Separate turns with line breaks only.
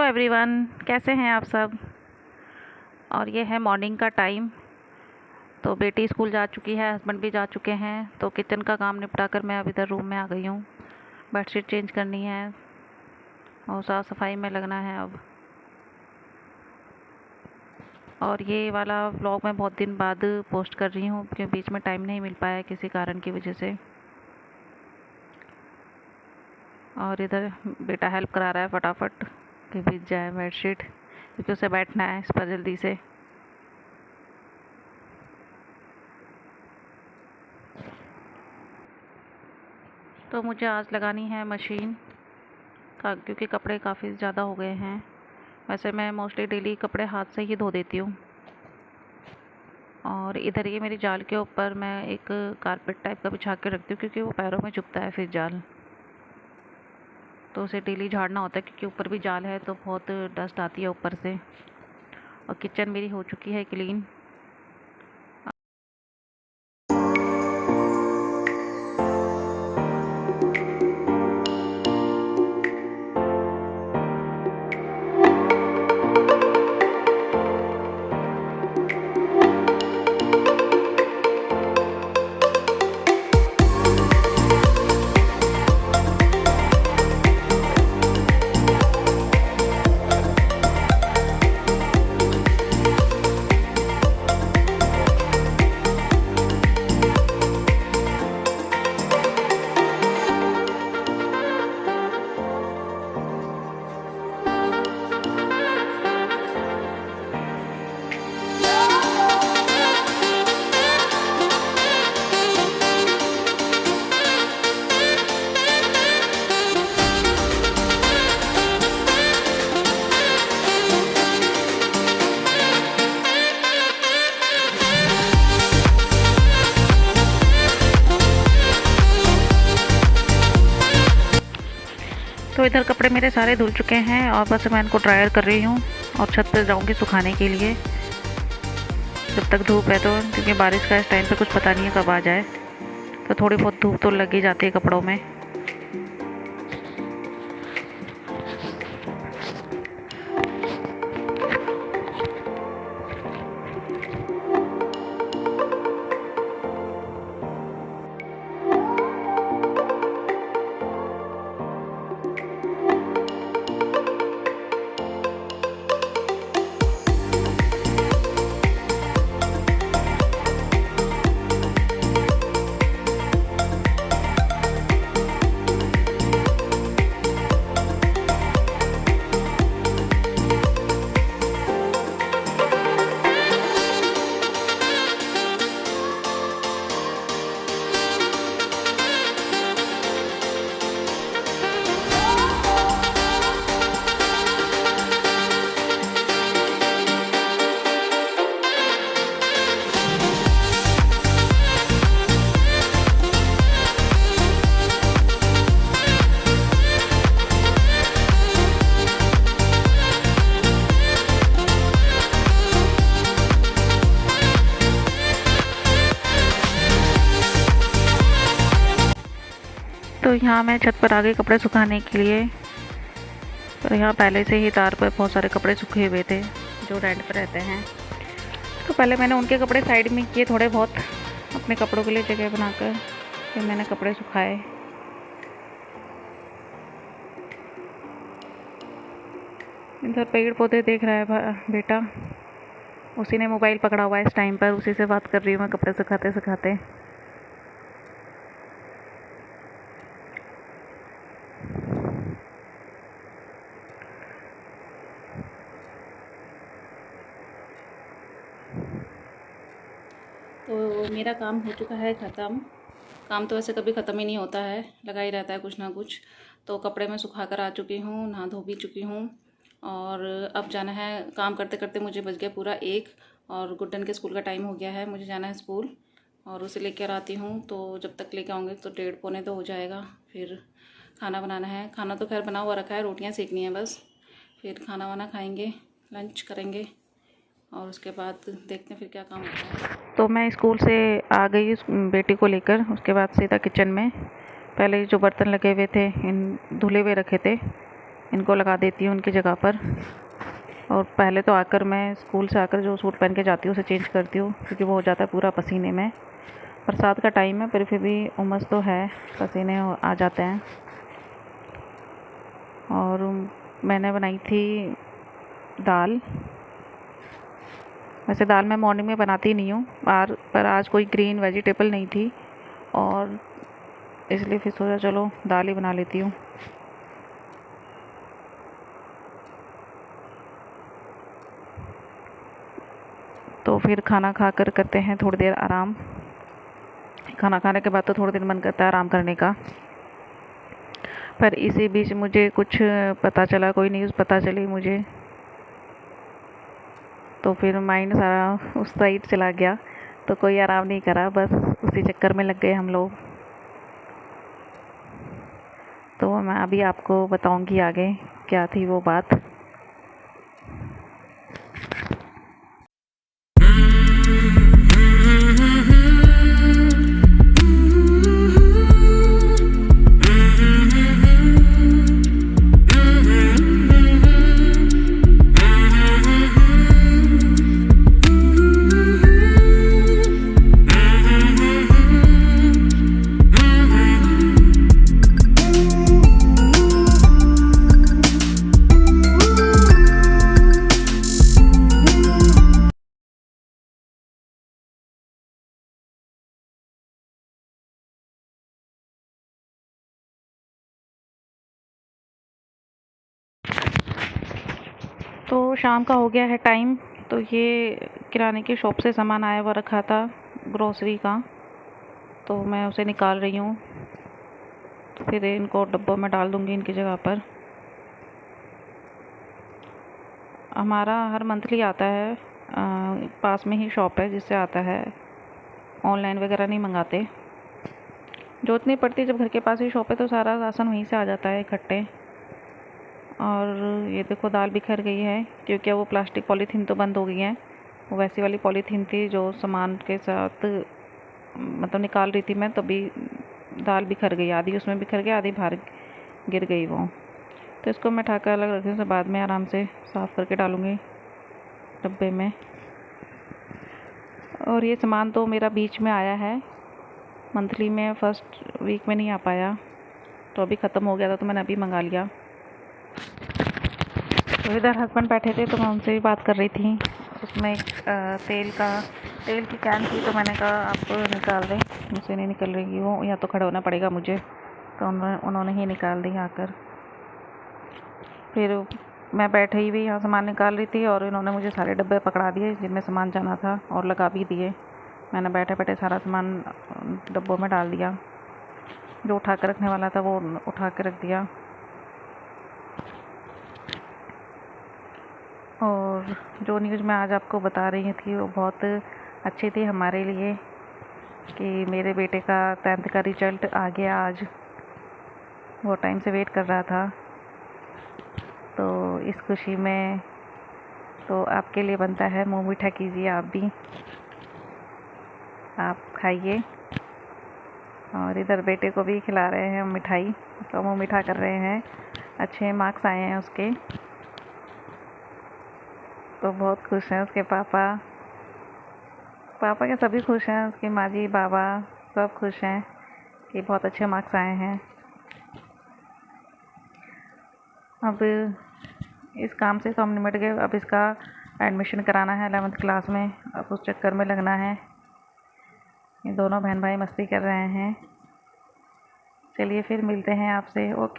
Everyone, कैसे हैं आप सब। और ये है मॉर्निंग का टाइम। तो बेटी स्कूल जा चुकी है, हस्बैंड भी जा चुके हैं। तो किचन का काम निपटा कर मैं अब इधर रूम में आ गई हूँ। बेडशीट चेंज करनी है और साफ़ सफाई में लगना है अब। और ये वाला व्लॉग मैं बहुत दिन बाद पोस्ट कर रही हूँ क्योंकि बीच में टाइम नहीं मिल पाया किसी कारण की वजह से। और इधर बेटा हेल्प करा रहा है फटाफट कि भीग जाए बेडशीट, क्योंकि उसे बैठना है इस पर जल्दी से। तो मुझे आज लगानी है मशीन का, क्योंकि कपड़े काफ़ी ज़्यादा हो गए हैं। वैसे मैं मोस्टली डेली कपड़े हाथ से ही धो देती हूँ। और इधर ये मेरी जाल के ऊपर मैं एक कारपेट टाइप का बिछा के रखती हूँ, क्योंकि वो पैरों में चुभता है फिर जाल। तो उसे डेली झाड़ना होता है, क्योंकि ऊपर भी जाल है तो बहुत डस्ट आती है ऊपर से। और किचन मेरी हो चुकी है क्लीन। तो इधर कपड़े मेरे सारे धुल चुके हैं और बस मैं इनको ड्रायर कर रही हूँ और छत पर जाऊँगी सुखाने के लिए जब तक धूप है। तो क्योंकि बारिश का इस टाइम पे कुछ पता नहीं है कब आ जाए, तो थोड़ी बहुत धूप तो लग ही जाती है कपड़ों में। तो यहाँ मैं छत पर आ गई कपड़े सुखाने के लिए। तो यहाँ पहले से ही तार पर बहुत सारे कपड़े सूखे हुए थे जो रेंट पर रहते हैं। तो पहले मैंने उनके कपड़े साइड में किए, थोड़े बहुत अपने कपड़ों के लिए जगह बनाकर फिर मैंने कपड़े सुखाए। इधर पेड़ पौधे देख रहा है बेटा, उसी ने मोबाइल पकड़ा हुआ है इस टाइम पर, उसी से बात कर रही हूँ मैं कपड़े सुखाते सुखाते। तो मेरा काम हो चुका है ख़त्म। काम तो वैसे कभी ख़त्म ही नहीं होता है, लगा ही रहता है कुछ ना कुछ। तो कपड़े मैं सुखा कर आ चुकी हूँ, नहा धो भी चुकी हूँ। और अब जाना है, काम करते करते मुझे बज गया पूरा 1 और गुड्डन के स्कूल का टाइम हो गया है। मुझे जाना है स्कूल और उसे लेकर आती हूँ। तो जब तक लेके आऊँगी तो 1:30 पौने 2 हो जाएगा। फिर खाना बनाना है, खाना तो खैर बना हुआ रखा है, रोटियाँ सेकनी है बस। फिर खाना वाना खाएँगे, लंच करेंगे और उसके बाद देखते हैं फिर क्या काम होता है। तो मैं स्कूल से आ गई बेटी को लेकर, उसके बाद सीधा किचन में। पहले जो बर्तन लगे हुए थे इन धुले हुए रखे थे, इनको लगा देती हूँ उनकी जगह पर। और पहले तो आकर मैं स्कूल से आकर जो सूट पहन के जाती हूँ उसे चेंज करती हूँ, क्योंकि वो हो जाता है पूरा पसीने में। बरसात का टाइम है पर फिर भी उमस तो है, पसीने आ जाते हैं। और मैंने बनाई थी दाल। वैसे दाल मैं मॉर्निंग में बनाती नहीं हूँ पर आज कोई ग्रीन वेजिटेबल नहीं थी और इसलिए फिर सोचा चलो दाल ही बना लेती हूँ। तो फिर खाना खाकर करते हैं थोड़ी देर आराम। खाना खाने के बाद तो थोड़ी देर मन करता है आराम करने का, पर इसी बीच मुझे कुछ पता चला, कोई न्यूज़ पता चली मुझे, तो फिर माइंड सारा उस साइड चला गया। तो कोई आराम नहीं करा, बस उसी चक्कर में लग गए हम लोग। तो मैं अभी आपको बताऊंगी आगे क्या थी वो बात। तो शाम का हो गया है टाइम। तो ये किराने की शॉप से सामान आया हुआ रखा था ग्रोसरी का, तो मैं उसे निकाल रही हूँ। तो फिर इनको डब्बों में डाल दूँगी इनकी जगह पर। हमारा हर मंथली आता है, पास में ही शॉप है जिससे आता है, ऑनलाइन वगैरह नहीं मंगाते। जरूरत नहीं पड़ती, जब घर के पास ही शॉप है तो सारा राशन वहीं से आ जाता है इकट्ठे। और ये देखो दाल बिखर गई है, क्योंकि वो प्लास्टिक पॉलीथीन तो बंद हो गई है। वो वैसी वाली पॉलीथीन थी जो सामान के साथ मतलब निकाल रही थी मैं, तभी दाल बिखर गई, आधी उसमें बिखर गई, आधी बाहर गिर गई वो। तो इसको मैं उठाकर अलग रखने से बाद में आराम से साफ़ करके डालूँगी डब्बे में। और ये सामान तो मेरा बीच में आया है, मंथली में फर्स्ट वीक में नहीं आ पाया, तो अभी ख़त्म हो गया था तो मैंने अभी मंगा लिया। तो इधर हस्बैंड बैठे थे तो मैं उनसे भी बात कर रही थी। उसमें तेल की कैन थी, तो मैंने कहा आप निकाल दें, मुझसे नहीं निकल रही वो, या तो खड़ा होना पड़ेगा मुझे। तो उन्होंने ही निकाल दी आकर। फिर मैं बैठे ही भी यहाँ सामान निकाल रही थी और इन्होंने मुझे सारे डब्बे पकड़ा दिए जिनमें सामान जाना था और लगा भी दिए। मैंने बैठे बैठे सारा सामान डब्बों में डाल दिया, जो उठा कर रखने वाला था वो उठा कर रख दिया। और जो न्यूज़ मैं आज आपको बता रही थी वो बहुत अच्छी थी हमारे लिए, कि मेरे बेटे का 10th का रिजल्ट आ गया आज। वो टाइम से वेट कर रहा था, तो इस खुशी में तो आपके लिए बनता है मुँह मीठा कीजिए आप भी, आप खाइए। और इधर बेटे को भी खिला रहे हैं मिठाई, उसका मुँह मीठा कर रहे हैं। अच्छे मार्क्स आए हैं उसके, तो बहुत खुश हैं उसके पापा के सभी खुश हैं, उसकी माँ जी बाबा सब खुश हैं कि बहुत अच्छे मार्क्स आए हैं। अब इस काम से तो हम निपट गए, अब इसका एडमिशन कराना है 11th क्लास में, अब उस चक्कर में लगना है। ये दोनों बहन भाई मस्ती कर रहे हैं। चलिए फिर मिलते हैं आपसे, ओके।